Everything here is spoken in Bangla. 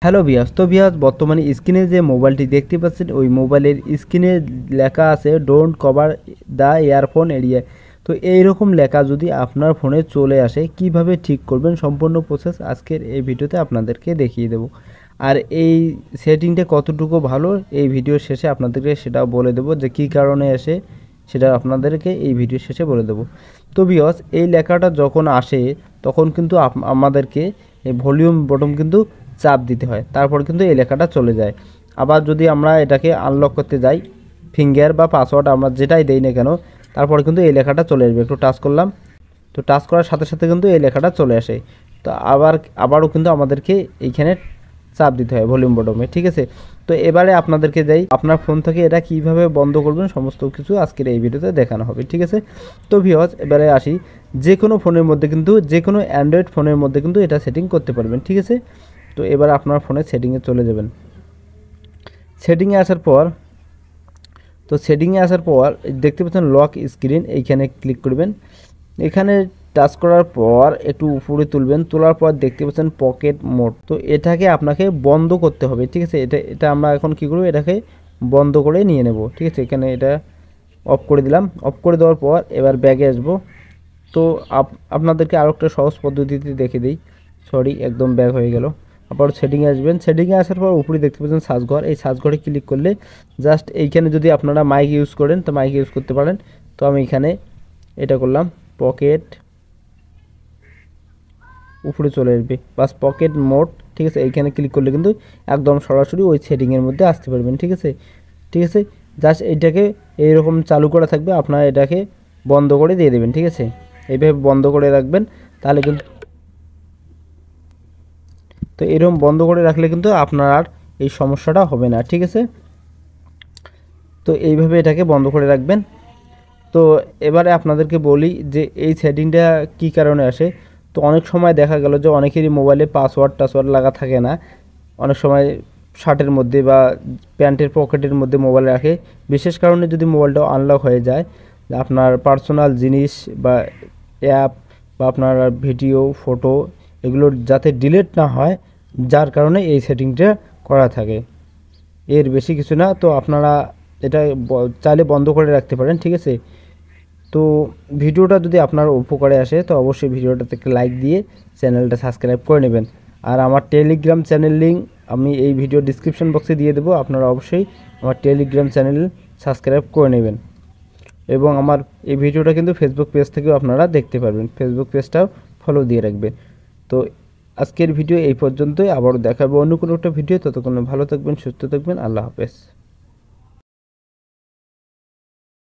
হ্যালো ভিউয়ার্স, তো ভিউয়ার্স বর্তমানে স্ক্রিনে যে মোবাইলটি দেখতে পাচ্ছেন ওই মোবাইলের স্ক্রিনে লেখা আছে don't cover the earphone area. তো এইরকম লেখা যদি আপনার ফোনে চলে আসে কিভাবে ঠিক করবেন সম্পূর্ণ প্রসেস আজকের এই ভিডিওতে আপনাদেরকে দেখিয়ে দেব। আর এই সেটিংটা কতটুকু ভালো এই ভিডিওর শেষে আপনাদেরকে সেটাও বলে দেব যে কী কারণে আসে সেটা আপনাদেরকে এই ভিডিওর শেষে বলে দেব। তো ভিউয়ার্স এই লেখাটা যখন আসে তখন কিন্তু আমাদেরকে এই ভলিউম বটন কিন্তু চাপ দিতে হয়, তারপর কিন্তু এই লেখাটা চলে যায়। আবার যদি আমরা এটাকে আনলক করতে যাই ফিঙ্গার বা পাসওয়ার্ড আমরা যেটাই দেই না কেন তারপর কিন্তু এই লেখাটা চলে আসবে। একটু টাচ করলাম, তো টাচ করার সাথে সাথে কিন্তু এই লেখাটা চলে আসে। তো আবারও কিন্তু আমাদেরকে এইখানে চাপ দিতে হয় ভলিউম বটমে, ঠিক আছে। তো এবারে আপনাদেরকে যাই আপনার ফোন থেকে এটা কিভাবে বন্ধ করবেন সমস্ত কিছু আজকের এই ভিডিওতে দেখানো হবে, ঠিক আছে। তো ভিউয়ার্স এবারে আসি, যে কোনো ফোনের মধ্যে কিন্তু যে কোনো অ্যান্ড্রয়েড ফোনের মধ্যে কিন্তু এটা সেটিং করতে পারবেন, ঠিক আছে। তো এবার আপনার ফোনে সেটিংয়ে চলে যাবেন। সেটিংয়ে আসার পর দেখতে পাচ্ছেন লক স্ক্রিন, এইখানে ক্লিক করবেন। এখানে টাচ করার পর একটু উপরে তুলবেন, তোলার পর দেখতে পাচ্ছেন পকেট মোড। তো এটাকে আপনাকে বন্ধ করতে হবে, ঠিক আছে। এটা আমরা এখন কী করব, এটাকে বন্ধ করে নিয়ে নেব, ঠিক আছে। এখানে এটা অফ করে দিলাম। অফ করে দেওয়ার পর এবার ব্যাগে আসবো। তো আপনাদেরকে আরও একটা সহজ পদ্ধতিতে দেখে দিই, সরি একদম ব্যাগ হয়ে গেল। আবার সেটিংয়ে আসবেন, সেটিংয়ে আসার পর উপরে দেখতে পাচ্ছেন সার্চ ঘর, এই সার্চ ঘরে ক্লিক করলে জাস্ট এইখানে যদি আপনারা মাইক ইউজ করেন তো মাইক ইউজ করতে পারেন। তো আমি এখানে এটা করলাম পকেট, উপরে চলে আসবে বাস পকেট মোড, ঠিক আছে। এইখানে ক্লিক করলে কিন্তু একদম সরাসরি ওই সেটিংয়ের মধ্যে আসতে পারবেন, ঠিক আছে। ঠিক আছে, জাস্ট এইটাকে এইরকম চালু করা থাকবে, আপনারা এটাকে বন্ধ করে দিয়ে দেবেন, ঠিক আছে। এইভাবে বন্ধ করে রাখবেন, তাহলে কিন্তু তো এরকম বন্ধ করে রাখলে কিন্তু আপনার আর এই সমস্যাটা হবে না, ঠিক আছে। তো এইভাবে এটাকে বন্ধ করে রাখবেন। তো এবারে আপনাদেরকে বলি যে এই সেটিংটা কী কারণে আসে। তো অনেক সময় দেখা গেল যে অনেকেরই মোবাইলে টাসওয়ার্ড লাগা থাকে না, অনেক সময় শার্টের মধ্যে বা প্যান্টের পকেটের মধ্যে মোবাইল রাখে। বিশেষ কারণে যদি মোবাইলটা আনলক হয়ে যায়, আপনার পার্সোনাল জিনিস বা অ্যাপ বা আপনার ভিডিও ফটো এগুলো যাতে ডিলিট না হয়, যার কারণে এই সেটিংটা করা থাকে, এর বেশি কিছু না। তো আপনারা এটা চাইলে বন্ধ করে রাখতে পারেন, ঠিক আছে। তো ভিডিওটা যদি আপনার উপকারে আসে তো অবশ্যই ভিডিওটাতে একটা লাইক দিয়ে চ্যানেলটা সাবস্ক্রাইব করে নেবেন। আর আমার টেলিগ্রাম চ্যানেল লিঙ্ক আমি এই ভিডিও ডিসক্রিপশন বক্সে দিয়ে দেবো, আপনারা অবশ্যই আমার টেলিগ্রাম চ্যানেল সাবস্ক্রাইব করে নেবেন। এবং আমার এই ভিডিওটা কিন্তু ফেসবুক পেজ থেকেও আপনারা দেখতে পারবেন, ফেসবুক পেজটাও ফলো দিয়ে রাখবেন। তো আজকের ভিডিও এই পর্যন্তই, আবারও দেখাবো অন্য কোনো একটা ভিডিও। ততক্ষণে ভালো থাকবেন, সুস্থ থাকবেন, আল্লাহ হাফেজ।